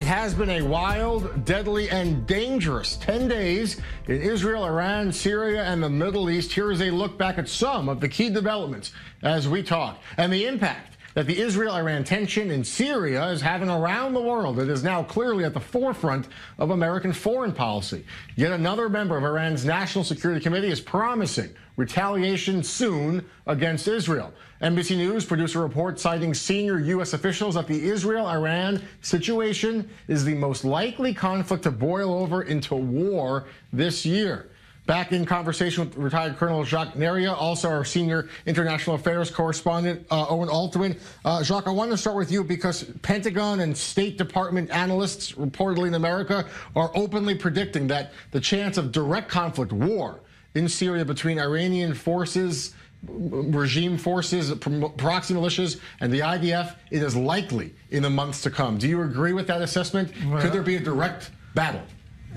It has been a wild, deadly, and dangerous 10 days in Israel, Iran, Syria, and the Middle East. Here is a look back at some of the key developments as we talk, and the impact that the Israel-Iran tension in Syria is having around the world. It is now clearly at the forefront of American foreign policy. Yet another member of Iran's National Security Committee is promising retaliation soon against Israel. NBC News produced a report citing senior U.S. officials that the Israel-Iran situation is the most likely conflict to boil over into war this year. Back in conversation with retired Colonel Jacques Neirah, also our senior international affairs correspondent, Owen Alterman. Jacques, I want to start with you because Pentagon and State Department analysts reportedly in America are openly predicting that the chance of direct conflict, war, in Syria between Iranian forces, regime forces, proxy militias, and the IDF, it is likely in the months to come. Do you agree with that assessment? Well, could there be a direct battle?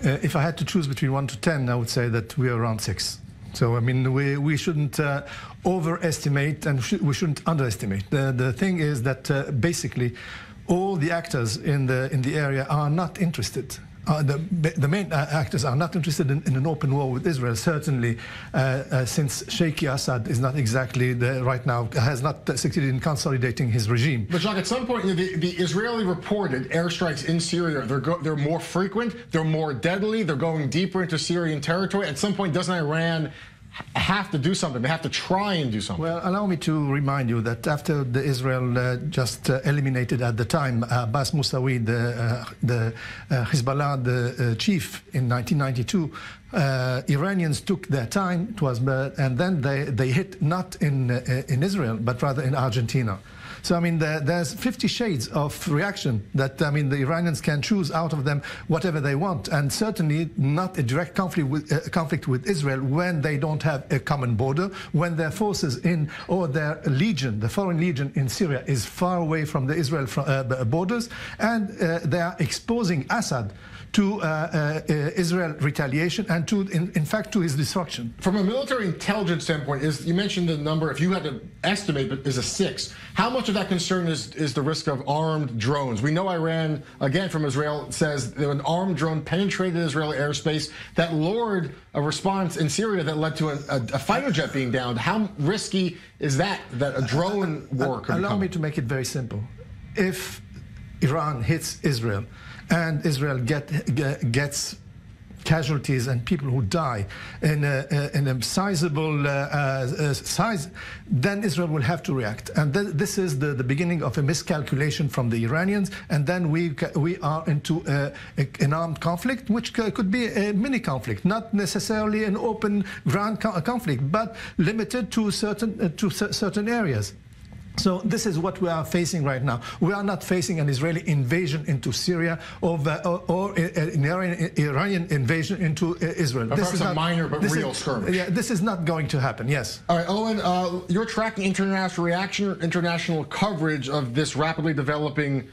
If I had to choose between 1 to 10, I would say that we are around 6. So, I mean, we shouldn't overestimate and we shouldn't underestimate. The thing is that basically all the actors in the area are not interested. The main actors are not interested in an open war with Israel, certainly, since Sheikh Assad is not exactly, right now, has not succeeded in consolidating his regime. But, Jacques, at some point, the Israeli reported airstrikes in Syria, they're more frequent, they're more deadly, they're going deeper into Syrian territory. At some point, doesn't Iran have to do something? They have to try and do something. Well, allow me to remind you that after the Israel just eliminated at the time Abbas Musawi, the Hezbollah, the chief in 1992, Iranians took their time. It was, and then they hit not in Israel, but rather in Argentina. So, I mean, there's 50 shades of reaction that, I mean, the Iranians can choose out of them whatever they want, and certainly not a direct conflict with Israel when they don't have a common border, when their forces or their legion, the foreign legion in Syria, is far away from the Israel borders, and they are exposing Assad to Israel retaliation and to, in fact, to his destruction. From a military intelligence standpoint, you mentioned the number, if you had to estimate, but is a 6. How much of that concern is the risk of armed drones? We know Iran, again from Israel, says that an armed drone penetrated Israeli airspace that lured a response in Syria that led to a fighter jet being downed. How risky is that a drone war could Allow me to make it very simple. If Iran hits Israel, and Israel gets casualties and people who die in a sizable size, then Israel will have to react. And this is the beginning of a miscalculation from the Iranians, and then we are into an armed conflict, which could be a mini conflict, not necessarily an open ground conflict, but limited to certain areas. So this is what we are facing right now. We are not facing an Israeli invasion into Syria or an Iranian invasion into Israel. This is a minor but real skirmish. Yeah, this is not going to happen, yes. All right, Owen, you're tracking international reaction, international coverage of this rapidly developing,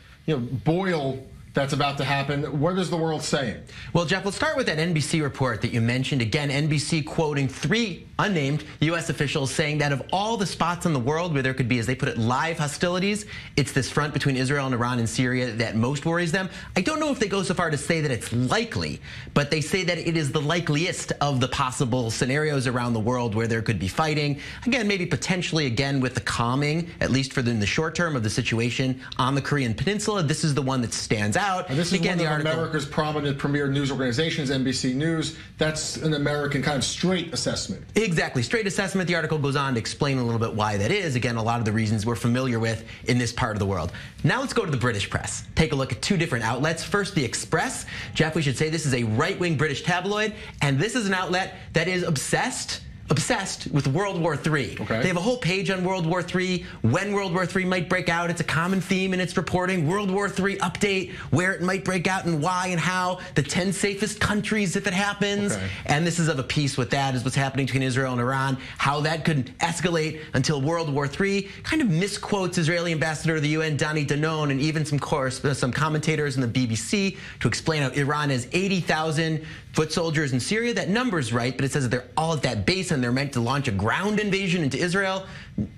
boil that's about to happen. What is the world saying? Well, Jeff, let's start with that NBC report that you mentioned. Again, NBC quoting 3 unnamed U.S. officials saying that of all the spots in the world where there could be, as they put it, live hostilities, it's this front between Israel and Iran and Syria that most worries them. I don't know if they go so far to say that it's likely, but they say that it is the likeliest of the possible scenarios around the world where there could be fighting. Again, maybe potentially, again, with the calming, at least in the short term, of the situation on the Korean Peninsula. This is the one that stands out. And this is again, one of America's prominent premier news organizations, NBC News. That's an American kind of straight assessment. Exactly, straight assessment. The article goes on to explain a little bit why that is. Again, a lot of the reasons we're familiar with in this part of the world. Now let's go to the British press. Take a look at 2 different outlets. First, The Express. Jeff, we should say this is a right-wing British tabloid, and this is an outlet that is obsessed with World War III. Okay. They have a whole page on World War III, when World War III might break out. It's a common theme in its reporting. World War III update, where it might break out and why and how, the 10 safest countries if it happens. Okay. And this is of a piece with that, is what's happening between Israel and Iran, how that could escalate until World War III. Kind of misquotes Israeli ambassador to the UN, Danny Danon, and even some commentators in the BBC to explain how Iran has 80,000 foot soldiers in Syria. That number's right, but it says that they're all at that base and they're meant to launch a ground invasion into Israel.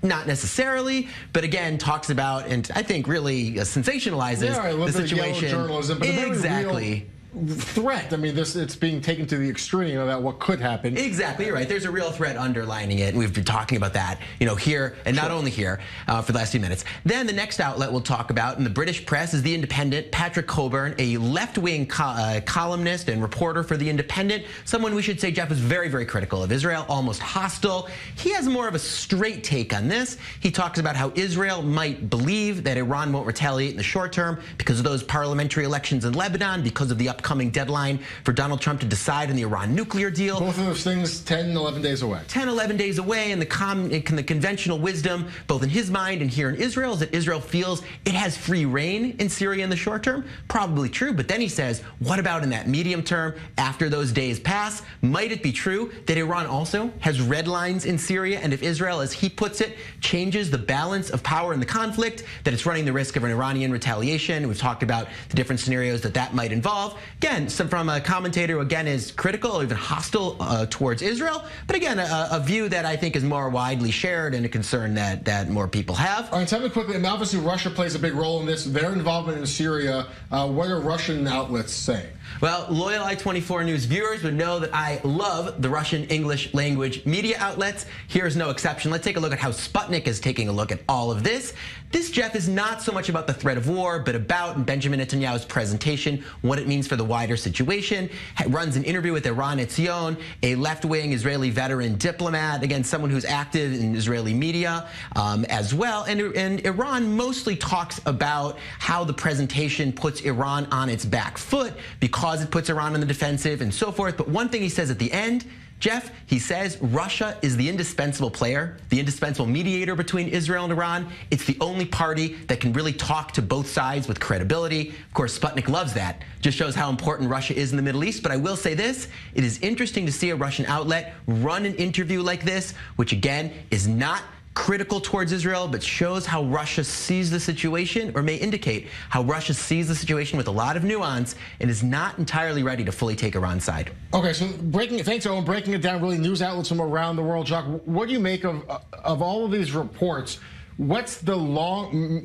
Not necessarily, but again, talks about, and I think really sensationalizes the situation. Journalism, but exactly. Threat. I mean, it's being taken to the extreme about what could happen. Exactly, you're right. There's a real threat underlining it, and we've been talking about that, here, and not only here, for the last few minutes. Then the next outlet we'll talk about in the British press is The Independent. Patrick Coburn, a left-wing columnist and reporter for The Independent, someone we should say, Jeff, was very, very critical of Israel, almost hostile. He has more of a straight take on this. He talks about how Israel might believe that Iran won't retaliate in the short term because of those parliamentary elections in Lebanon, because of the upcoming deadline for Donald Trump to decide on the Iran nuclear deal. Both of those things 10, 11 days away. 10, 11 days away, and the conventional wisdom, both in his mind and here in Israel, is that Israel feels it has free reign in Syria in the short term. Probably true, but then he says, what about in that medium term, after those days pass? Might it be true that Iran also has red lines in Syria, and if Israel, as he puts it, changes the balance of power in the conflict, that it's running the risk of an Iranian retaliation? We've talked about the different scenarios that might involve. Again, from a commentator who, again, is critical or even hostile towards Israel, but again, a view that I think is more widely shared and a concern that more people have. All right, tell me quickly, and obviously Russia plays a big role in this, their involvement in Syria. What are Russian outlets saying? Well, loyal I-24 News viewers would know that I love the Russian English language media outlets. Here's no exception. Let's take a look at how Sputnik is taking a look at all of this. This, Jeff, is not so much about the threat of war, but about Benjamin Netanyahu's presentation, what it means for the wider situation. It runs an interview with Iran Etzion, a left-wing Israeli veteran diplomat, again, someone who's active in Israeli media as well. And Iran mostly talks about how the presentation puts Iran on its back foot because it puts Iran on the defensive and so forth. But one thing he says at the end, Jeff, he says Russia is the indispensable player, the indispensable mediator between Israel and Iran. It's the only party that can really talk to both sides with credibility. Of course, Sputnik loves that. Just shows how important Russia is in the Middle East. But I will say this, it is interesting to see a Russian outlet run an interview like this, which again is not critical towards Israel, but shows how Russia sees the situation, or may indicate how Russia sees the situation with a lot of nuance and is not entirely ready to fully take Iran's side. Okay, so thanks, Owen, breaking it down, really news outlets from around the world. Jacques, what do you make of all of these reports? What's the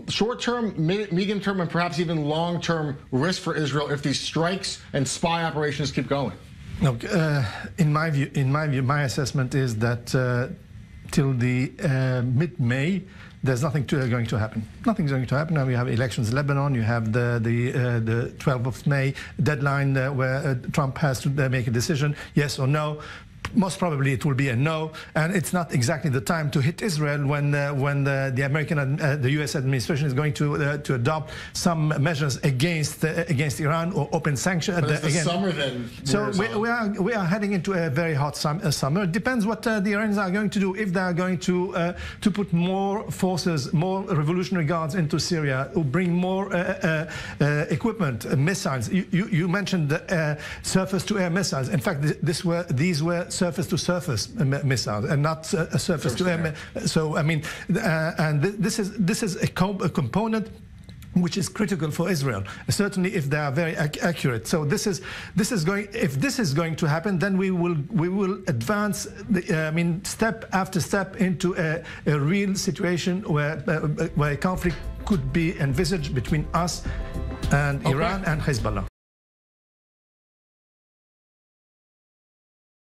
short-term, medium-term, and perhaps even long-term risk for Israel if these strikes and spy operations keep going? Look, in my view, my assessment is that till the mid-May, there's nothing going to happen. Nothing's going to happen. Now we have elections in Lebanon. You have the 12th of May deadline where Trump has to make a decision, yes or no. Most probably it will be a no, and it's not exactly the time to hit Israel when the American and the U.S. administration is going to adopt some measures against Iran or open sanctions. But it's the summer then. So we are heading into a very hot summer. It depends what the Iranians are going to do. If they are going to put more forces, more Revolutionary Guards into Syria, or bring more equipment, missiles. You mentioned surface-to-air missiles. In fact, these were surface-to-surface missiles and not surface-to-air. So I mean, and this is a component which is critical for Israel, certainly if they are very accurate. So if this is going to happen, then we will advance, step after step into a real situation where a conflict could be envisaged between us and Iran and Hezbollah.